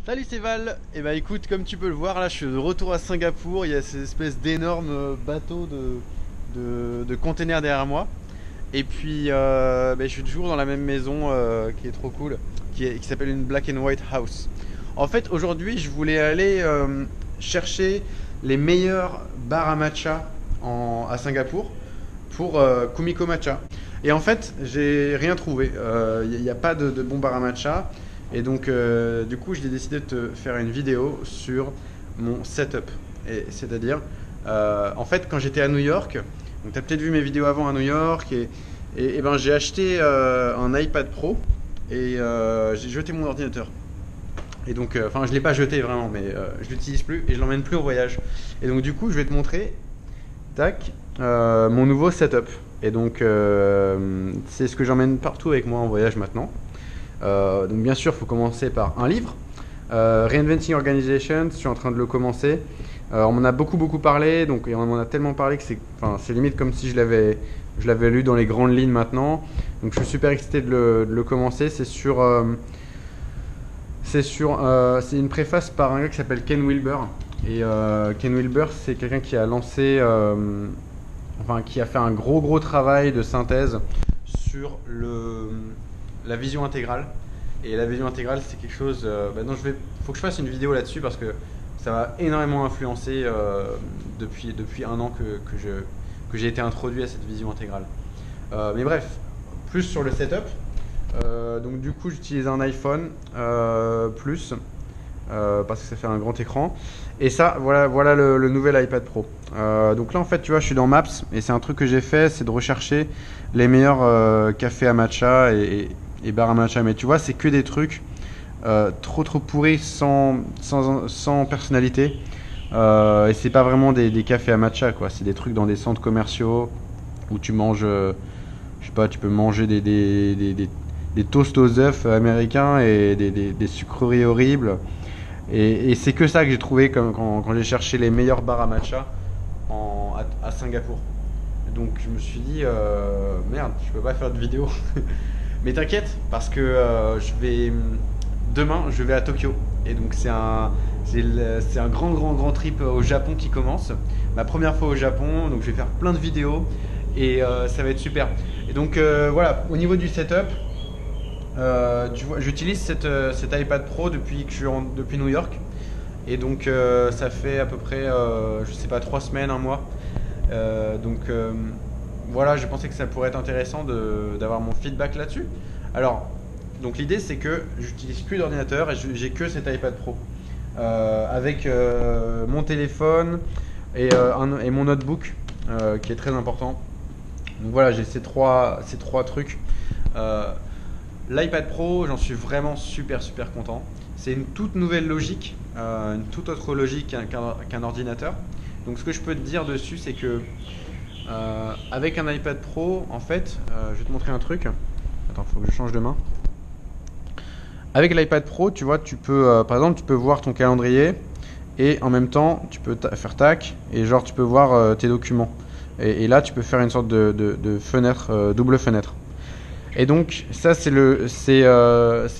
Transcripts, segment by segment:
Salut, c'est Val. Et bah écoute, comme tu peux le voir, là je suis de retour à Singapour. Il y a cette espèce d'énorme bateau de containers derrière moi. Et puis je suis toujours dans la même maison qui est trop cool, qui s'appelle une Black and White House. En fait, aujourd'hui, je voulais aller chercher les meilleurs bars à matcha à Singapour pour Kumiko Matcha. Et en fait, j'ai rien trouvé. Il n'y a pas de bon bar à matcha. Et donc, du coup, j'ai décidé de te faire une vidéo sur mon setup. C'est-à-dire, en fait, quand j'étais à New York, donc tu as peut-être vu mes vidéos avant à New York, et ben, j'ai acheté un iPad Pro et j'ai jeté mon ordinateur. Et donc, enfin, je ne l'ai pas jeté vraiment, mais je l'utilise plus et je l'emmène plus en voyage. Et donc, du coup, je vais te montrer, tac, mon nouveau setup. Et donc, c'est ce que j'emmène partout avec moi en voyage maintenant. Donc bien sûr, il faut commencer par un livre. Reinventing Organization, je suis en train de le commencer. On m'en a beaucoup parlé, donc et on m'en a tellement parlé que c'est limite comme si je l'avais lu dans les grandes lignes maintenant. Donc je suis super excité de le commencer. C'est une préface par un gars qui s'appelle Ken Wilber. Et Ken Wilber, c'est quelqu'un qui a lancé, qui a fait un gros travail de synthèse sur la vision intégrale. Et la vision intégrale, c'est quelque chose dont faut que je fasse une vidéo là-dessus parce que ça m'a énormément influencé depuis un an que j'ai été introduit à cette vision intégrale. Mais bref, plus sur le setup. Donc du coup, j'utilise un iPhone Plus parce que ça fait un grand écran. Et ça, voilà le nouvel iPad Pro. Donc là, en fait, tu vois, je suis dans Maps et c'est un truc que j'ai fait, c'est de rechercher les meilleurs cafés à matcha et bars à matcha. Mais tu vois, c'est que des trucs trop pourris sans personnalité. Et c'est pas vraiment des cafés à matcha, quoi. C'est des trucs dans des centres commerciaux où tu manges, je sais pas, tu peux manger des toasts aux œufs américains et des sucreries horribles. Et c'est que ça que j'ai trouvé quand j'ai cherché les meilleurs bars à matcha à Singapour. Donc je me suis dit, merde, je peux pas faire de vidéo. Mais t'inquiète, parce que demain, je vais à Tokyo. Et donc c'est un grand trip au Japon qui commence. Ma première fois au Japon, donc je vais faire plein de vidéos et ça va être super. Et donc voilà, au niveau du setup, tu vois, j'utilise cet iPad Pro depuis New York. Et donc ça fait à peu près, je sais pas, 3 semaines, un mois. Voilà, je pensais que ça pourrait être intéressant d'avoir mon feedback là-dessus. Alors, donc l'idée c'est que j'utilise plus d'ordinateur et j'ai que cet iPad Pro. Avec mon téléphone et mon notebook qui est très important. Donc voilà, j'ai ces trois trucs. L'iPad Pro, j'en suis vraiment super content. C'est une toute nouvelle logique, une toute autre logique qu'un ordinateur. Donc ce que je peux te dire dessus, c'est que avec un iPad Pro, en fait, je vais te montrer un truc. Attends, faut que je change de main. Avec l'iPad Pro, tu vois, tu peux, par exemple, tu peux voir ton calendrier et en même temps, tu peux faire tac et genre tu peux voir tes documents. Et là, tu peux faire une sorte de fenêtre, double fenêtre. Et donc ça c'est le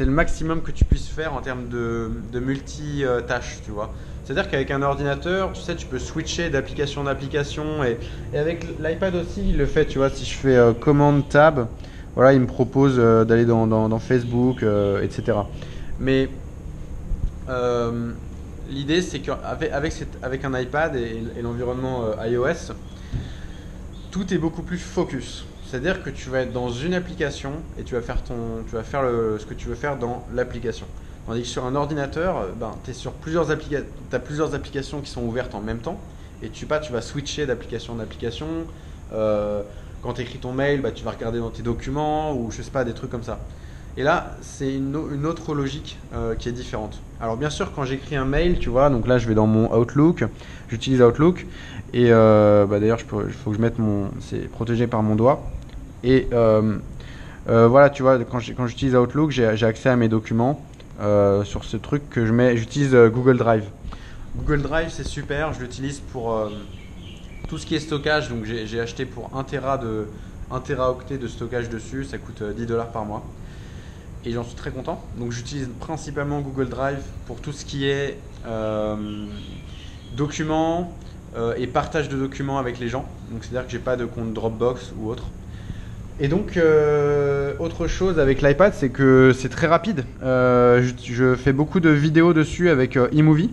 maximum que tu puisses faire en termes de multi-tâches, tu vois. C'est-à-dire qu'avec un ordinateur, tu sais, tu peux switcher d'application en application et avec l'iPad aussi, il le fait, tu vois. Si je fais commande tab, voilà, il me propose d'aller dans Facebook, etc. Mais l'idée c'est qu'avec un iPad et l'environnement iOS, tout est beaucoup plus focus. C'est-à-dire que tu vas être dans une application et tu vas faire ce que tu veux faire dans l'application. Tandis que sur un ordinateur, tu as plusieurs applications qui sont ouvertes en même temps et tu vas switcher d'application en application. Quand tu écris ton mail, tu vas regarder dans tes documents ou je sais pas, des trucs comme ça. Et là, c'est une autre logique qui est différente. Alors bien sûr, quand j'écris un mail, tu vois, donc là je vais dans mon Outlook, j'utilise Outlook et d'ailleurs il faut que je mette c'est protégé par mon doigt. Et voilà, tu vois, quand j'utilise Outlook, j'ai accès à mes documents sur ce truc que j'utilise Google Drive. Google Drive, c'est super, je l'utilise pour tout ce qui est stockage. Donc j'ai acheté pour 1 teraoctet de stockage dessus, ça coûte $10 par mois. et j'en suis très content. Donc j'utilise principalement Google Drive pour tout ce qui est documents et partage de documents avec les gens. Donc c'est-à-dire que j'ai pas de compte Dropbox ou autre. Et donc autre chose avec l'iPad, c'est que c'est très rapide. Je fais beaucoup de vidéos dessus avec iMovie.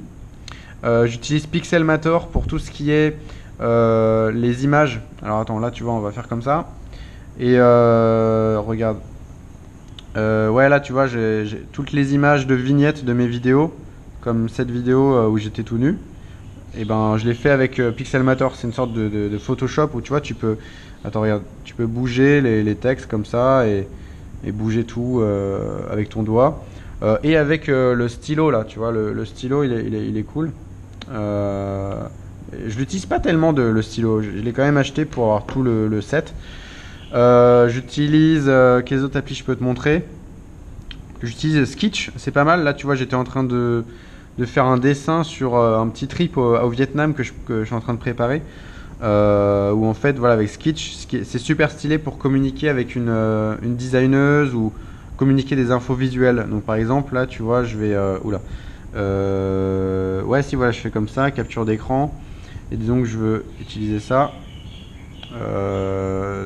J'utilise Pixelmator pour tout ce qui est les images. Alors attends, là tu vois, on va faire comme ça. Et regarde. Ouais, là tu vois, j'ai toutes les images de vignettes de mes vidéos, comme cette vidéo où j'étais tout nu. Et ben je l'ai fait avec Pixelmator. C'est une sorte de Photoshop où tu vois, tu peux. Attends, regarde, tu peux bouger les textes comme ça et bouger tout avec ton doigt. Et avec le stylo là, tu vois, le stylo il est cool. Je l'utilise pas tellement le stylo, je l'ai quand même acheté pour avoir tout le set. J'utilise, quelles autres applis je peux te montrer? J'utilise Sketch, c'est pas mal. Là tu vois, j'étais en train de faire un dessin sur un petit trip au Vietnam que je suis en train de préparer. Où en fait, voilà, avec Sketch, c'est super stylé pour communiquer avec une designeuse ou communiquer des infos visuelles. Donc par exemple, là tu vois, je vais... oula. Ouais, si voilà, je fais comme ça, capture d'écran. Et disons que je veux utiliser ça.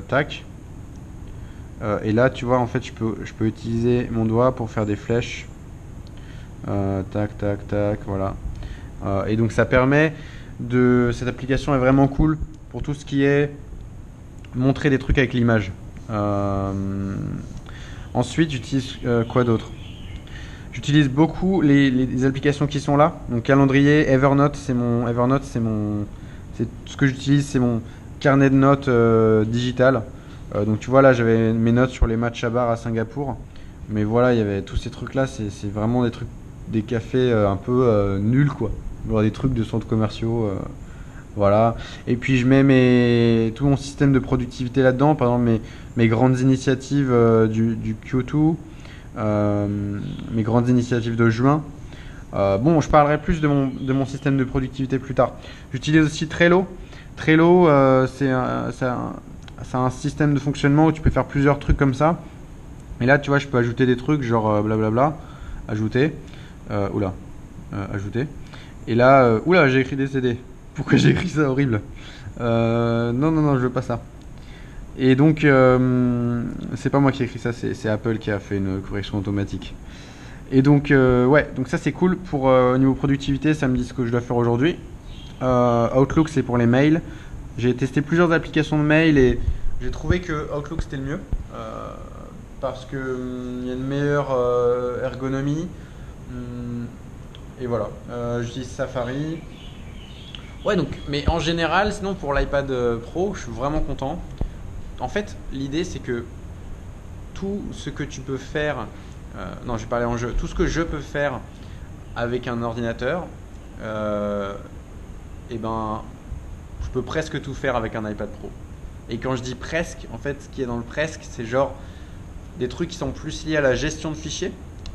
Tac. Et là, tu vois, en fait, je peux utiliser mon doigt pour faire des flèches. Tac, tac, tac, voilà. Et donc ça permet cette application est vraiment cool pour tout ce qui est montrer des trucs avec l'image. Ensuite, j'utilise quoi d'autre? J'utilise beaucoup les applications qui sont là. Donc calendrier, Evernote, c'est ce que j'utilise, c'est mon carnet de notes digital. Donc tu vois là, j'avais mes notes sur les matchs à bar à Singapour. Mais voilà, il y avait tous ces trucs là, c'est vraiment des trucs, des cafés un peu nuls quoi. Genre des trucs de centres commerciaux. Voilà. Et puis je mets tout mon système de productivité là-dedans. Par exemple mes grandes initiatives du Q2. Mes grandes initiatives de juin. Bon, je parlerai plus de mon système de productivité plus tard. J'utilise aussi Trello. Trello, c'est un système de fonctionnement où tu peux faire plusieurs trucs comme ça. Et là, tu vois, je peux ajouter des trucs genre blablabla, ajouter, ajouter. Et là, oula, j'ai écrit des CD. Pourquoi j'ai écrit ça, horrible. Non, je veux pas ça. Et donc, c'est pas moi qui ai écrit ça, c'est Apple qui a fait une correction automatique. Et donc, ouais, donc ça c'est cool pour niveau productivité, ça me dit ce que je dois faire aujourd'hui. Outlook, c'est pour les mails. J'ai testé plusieurs applications de mails et j'ai trouvé que Outlook c'était le mieux parce que il y a une meilleure ergonomie. Et voilà, j'utilise Safari. Ouais, donc, mais en général, sinon pour l'iPad Pro, je suis vraiment content. En fait, l'idée c'est que tout ce que tu peux faire, non, je vais parler en jeu, tout ce que je peux faire avec un ordinateur, et ben, je peux presque tout faire avec un iPad Pro. Et quand je dis presque, en fait, ce qui est dans le presque, c'est genre des trucs qui sont plus liés à la gestion de fichiers.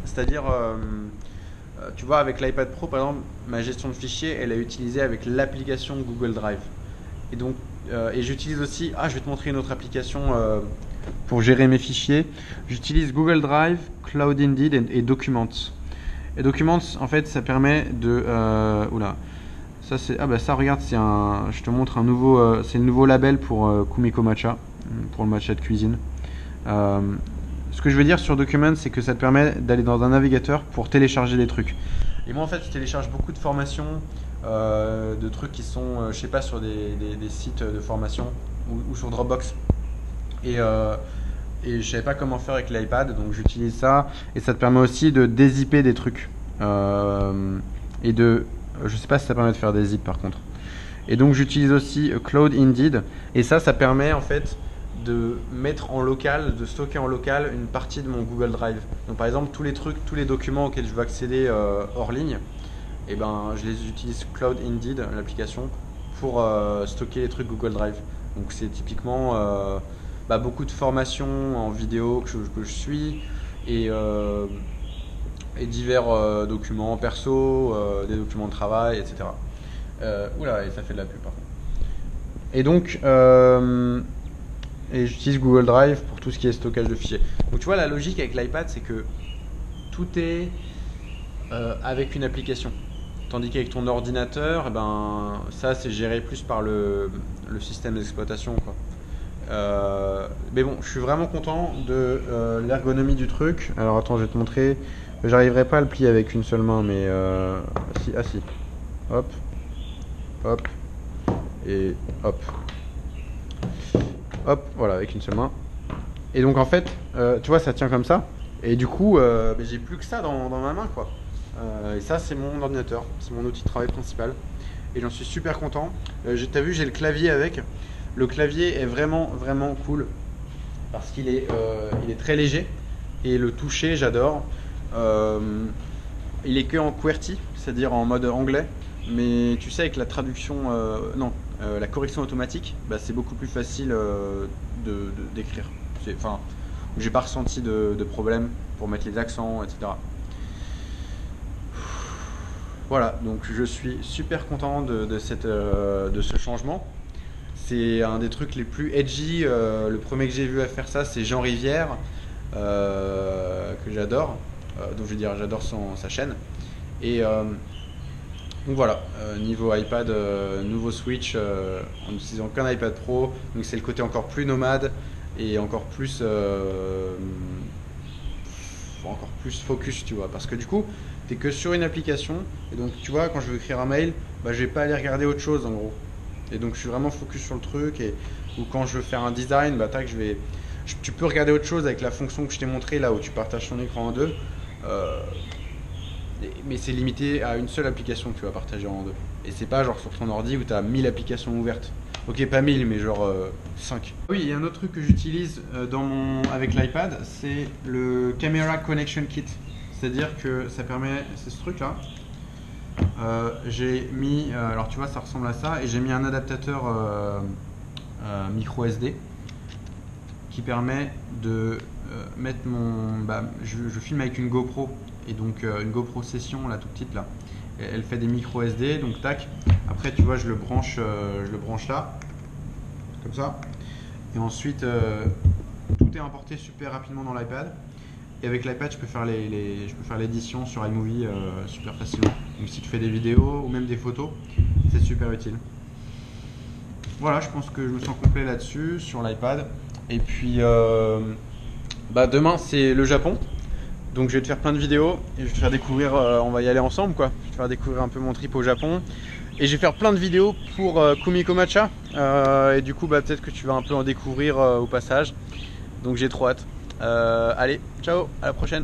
C'est-à-dire, tu vois, avec l'iPad Pro, par exemple, ma gestion de fichiers, elle est utilisée avec l'application Google Drive. Et donc, et j'utilise aussi, je vais te montrer une autre application pour gérer mes fichiers. J'utilise Google Drive, Cloud Indeed et Documents. Et Documents, en fait, ça permet de, ça c'est, ça regarde, je te montre un nouveau, c'est le nouveau label pour Kumiko Matcha, pour le matcha de cuisine. Ce que je veux dire sur Documents, c'est que ça te permet d'aller dans un navigateur pour télécharger des trucs. Et moi, en fait, je télécharge beaucoup de formations, de trucs qui sont, je sais pas, sur des sites de formation ou sur Dropbox. Et je savais pas comment faire avec l'iPad, donc j'utilise ça. Et ça te permet aussi de dézipper des trucs. Et je sais pas si ça permet de faire des zips par contre. Et donc j'utilise aussi Cloud Indeed. Et ça permet en fait de mettre en local, de stocker en local une partie de mon Google Drive. Donc par exemple tous les trucs, tous les documents auxquels je veux accéder hors ligne, et ben je les utilise Cloud Indeed, l'application, pour stocker les trucs Google Drive. Donc c'est typiquement beaucoup de formations en vidéo que je suis et divers documents perso, des documents de travail, etc. Et ça fait de la pub par contre. Et donc et j'utilise Google Drive pour tout ce qui est stockage de fichiers. Donc tu vois, la logique avec l'iPad, c'est que tout est avec une application. Tandis qu'avec ton ordinateur, eh ben, ça c'est géré plus par le système d'exploitation, quoi. Mais bon, je suis vraiment content de l'ergonomie du truc. Alors attends, je vais te montrer. J'arriverai pas à le plier avec une seule main, mais si, ah si. Hop, hop, et hop. Hop, voilà, avec une seule main. Et donc en fait, tu vois, ça tient comme ça. Et du coup, j'ai plus que ça dans ma main, quoi. Et ça, c'est mon ordinateur, c'est mon outil de travail principal. Et j'en suis super content. T'as vu, j'ai le clavier avec. Le clavier est vraiment, vraiment cool. Parce qu'il est, il est très léger. Et le toucher, j'adore. Il est que en QWERTY, c'est-à-dire en mode anglais. Mais tu sais, avec la traduction, la correction automatique, bah, c'est beaucoup plus facile d'écrire. Enfin, j'ai pas ressenti de problème pour mettre les accents, etc. Voilà, donc je suis super content de ce changement. C'est un des trucs les plus edgy. Le premier que j'ai vu à faire ça, c'est Jean Rivière, que j'adore. Donc je veux dire, j'adore sa chaîne. Et donc voilà, niveau iPad, nouveau Switch en n'utilisant qu'un iPad Pro. Donc c'est le côté encore plus nomade et encore plus focus, tu vois. Parce que du coup, t'es que sur une application. Et donc tu vois, quand je veux écrire un mail, bah, je vais pas aller regarder autre chose en gros. Et donc je suis vraiment focus sur le truc. Ou quand je veux faire un design, bah, tac, tu peux regarder autre chose avec la fonction que je t'ai montré là où tu partages ton écran en deux. Mais c'est limité à une seule application que tu vas partager en deux. Et c'est pas genre sur ton ordi où tu as 1000 applications ouvertes. Ok, pas 1000, mais genre 5. Oui, il y a un autre truc que j'utilise avec l'iPad, c'est le Camera Connection Kit. C'est-à-dire que ça permet, c'est ce truc-là. J'ai mis, alors tu vois, ça ressemble à ça, et j'ai mis un adaptateur micro SD qui permet de mettre je filme avec une GoPro. Et donc une GoPro Session, la toute petite là, elle fait des micro SD, donc tac. Après tu vois, je le branche là, comme ça. Et ensuite tout est importé super rapidement dans l'iPad. Et avec l'iPad, je peux faire l'édition sur iMovie super facilement. Donc si tu fais des vidéos ou même des photos, c'est super utile. Voilà, je pense que je me sens complet là-dessus sur l'iPad. Et puis demain c'est le Japon. Donc je vais te faire plein de vidéos et je vais te faire découvrir, on va y aller ensemble quoi. Je vais te faire découvrir un peu mon trip au Japon. Et je vais faire plein de vidéos pour Kumiko Matcha. Et du coup peut-être que tu vas un peu en découvrir au passage. Donc j'ai trop hâte. Allez, ciao, à la prochaine.